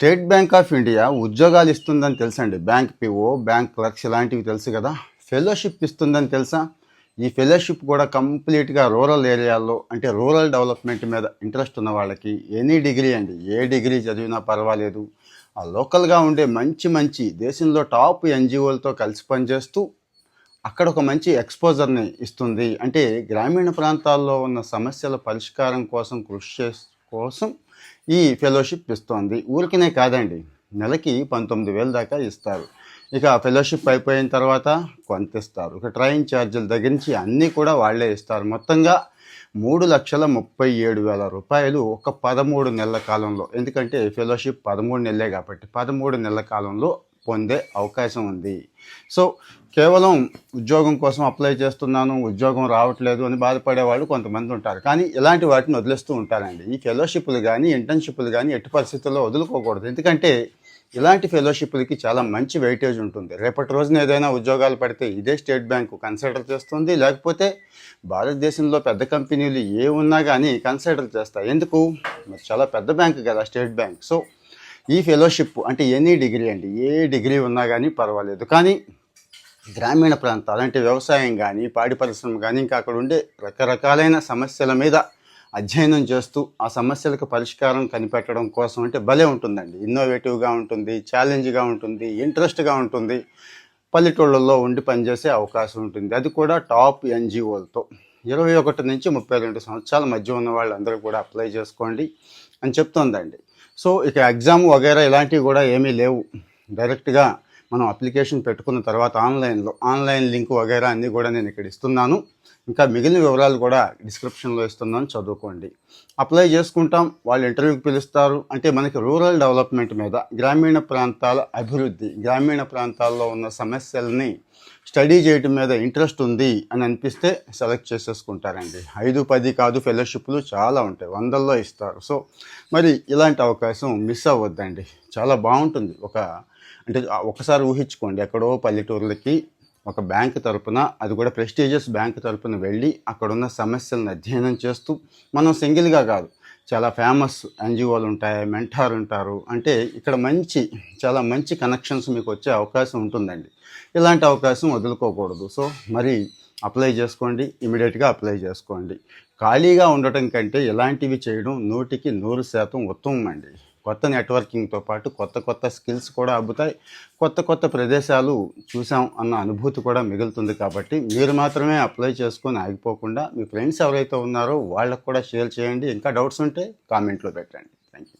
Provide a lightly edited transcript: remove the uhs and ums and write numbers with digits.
State bank of India ఉద్యోగాలు ఇస్తుందని తెలుసండి. బ్యాంక్ పిఓ, బ్యాంక్ క్లర్క్స్ ఇలాంటివి తెలుసు కదా. ఫెలోషిప్ ఇస్తుందని తెలుసా? ఈ ఫెలోషిప్ కూడా కంప్లీట్గా రూరల్ ఏరియాల్లో, అంటే రూరల్ డెవలప్మెంట్ మీద ఇంట్రెస్ట్ ఉన్న వాళ్ళకి, ఎనీ డిగ్రీ అండి, ఏ డిగ్రీ చదివినా పర్వాలేదు, ఆ లోకల్గా ఉండే మంచి మంచి దేశంలో టాప్ ఎన్జిఓలతో కలిసి పనిచేస్తూ అక్కడ ఒక మంచి ఎక్స్పోజర్ని ఇస్తుంది. అంటే గ్రామీణ ప్రాంతాల్లో ఉన్న సమస్యల పరిష్కారం కోసం కోసం ఈ ఫెలోషిప్ ఇస్తోంది. ఊరికనే కాదండి, నెలకి 19,000 దాకా ఇస్తారు. ఇక ఫెలోషిప్ అయిపోయిన తర్వాత కొంత ఇస్తారు. ఇక ట్రైన్ ఛార్జీల దగ్గర నుంచి అన్నీ కూడా వాళ్ళే ఇస్తారు. మొత్తంగా 3,37,000 రూపాయలు ఒక 13 నెలల కాలంలో, ఎందుకంటే ఫెలోషిప్ 13 నెలలే కాబట్టి 13 నెలల కాలంలో పొందే అవకాశం ఉంది. సో కేవలం ఉద్యోగం కోసం అప్లై చేస్తున్నాను, ఉద్యోగం రావట్లేదు అని బాధపడే వాళ్ళు కొంతమంది ఉంటారు. కానీ ఇలాంటి వాటిని వదిలేస్తూ ఉంటారండి. ఈ ఫెలోషిప్లు కానీ ఇంటర్న్షిప్లు కానీ ఎట్టి పరిస్థితుల్లో వదులుకోకూడదు. ఎందుకంటే ఇలాంటి ఫెలోషిప్లకి చాలా మంచి వెయిటేజ్ ఉంటుంది. రేపటి రోజున ఏదైనా ఉద్యోగాలు పడితే ఇదే స్టేట్ బ్యాంకు కన్సిడర్ చేస్తుంది. లేకపోతే భారతదేశంలో పెద్ద కంపెనీలు ఏ ఉన్నా కానీ కన్సిడర్ చేస్తాయి. ఎందుకు? మరి చాలా పెద్ద బ్యాంకు కదా స్టేట్ బ్యాంక్. సో ఈ ఫెలోషిప్ అంటే ఎనీ డిగ్రీ అండి, ఏ డిగ్రీ ఉన్నా కానీ పర్వాలేదు. కానీ గ్రామీణ ప్రాంతాలు అంటే వ్యవసాయం కానీ, పాడి పరిశ్రమ కానీ, ఇంకా అక్కడ ఉండే రకరకాలైన సమస్యల మీద అధ్యయనం చేస్తూ ఆ సమస్యలకు పరిష్కారం కనిపెట్టడం కోసం అంటే భలే ఉంటుందండి. ఇన్నోవేటివ్గా ఉంటుంది, ఛాలెంజ్గా ఉంటుంది, ఇంట్రెస్ట్గా ఉంటుంది. పల్లెటూళ్ళల్లో ఉండి పనిచేసే అవకాశం ఉంటుంది. అది కూడా టాప్ ఎన్జిఓలతో. 21 నుంచి 32 సంవత్సరాల మధ్య ఉన్న వాళ్ళందరూ కూడా అప్లై చేసుకోండి అని చెప్తోందండి. సో ఇక ఎగ్జామ్ వగైరా ఇలాంటివి కూడా ఏమీ లేవు. డైరెక్ట్గా మనం అప్లికేషన్ పెట్టుకున్న తర్వాత ఆన్లైన్ లింక్ వగైరా అన్నీ కూడా నేను ఇక్కడ ఇస్తున్నాను. ఇంకా మిగిలిన వివరాలు కూడా డిస్క్రిప్షన్లో ఇస్తున్నాను, చదువుకోండి. అప్లై చేసుకుంటాం, వాళ్ళు ఇంటర్వ్యూకి పిలుస్తారు. అంటే మనకి రూరల్ డెవలప్మెంట్ మీద, గ్రామీణ ప్రాంతాల అభివృద్ధి, గ్రామీణ ప్రాంతాల్లో ఉన్న సమస్యల్ని స్టడీ చేయటం మీద ఇంట్రెస్ట్ ఉంది అని అనిపిస్తే సెలెక్ట్ చేసేసుకుంటారండి. 5-10 కాదు, ఫెలోషిప్లు చాలా ఉంటాయి, 100ల్లో ఇస్తారు. సో మరి ఇలాంటి అవకాశం మిస్ అవ్వద్దండి, చాలా బాగుంటుంది. అంటే ఒకసారి ఊహించుకోండి, ఎక్కడో పల్లెటూర్లకి ఒక బ్యాంక్ తరపున, అది కూడా ప్రెస్టీజియస్ బ్యాంక్ తరపున వెళ్ళి అక్కడున్న సమస్యలను అధ్యయనం చేస్తూ, మనం సింగిల్గా కాదు, చాలా ఫేమస్ ఎన్జిఓలు ఉంటాయి, మెంటార్ ఉంటారు. అంటే ఇక్కడ చాలా మంచి కనెక్షన్స్ మీకు వచ్చే అవకాశం ఉంటుందండి. ఇలాంటి అవకాశం వదులుకోకూడదు. సో మరి అప్లై చేసుకోండి, ఇమీడియట్గా అప్లై చేసుకోండి. ఖాళీగా ఉండటం కంటే ఇలాంటివి చేయడం 100% ఉత్తమం అండి. కొత్త నెట్వర్కింగ్తో పాటు కొత్త స్కిల్స్ కూడా అబ్బుతాయి. కొత్త ప్రదేశాలు చూసాం అన్న అనుభూతి కూడా మిగులుతుంది. కాబట్టి మీరు మాత్రమే అప్లై చేసుకొని ఆగిపోకుండా మీ ఫ్రెండ్స్ ఎవరైతే ఉన్నారో వాళ్ళకు కూడా షేర్ చేయండి. ఇంకా డౌట్స్ ఉంటే కామెంట్లో పెట్టండి. Thank you.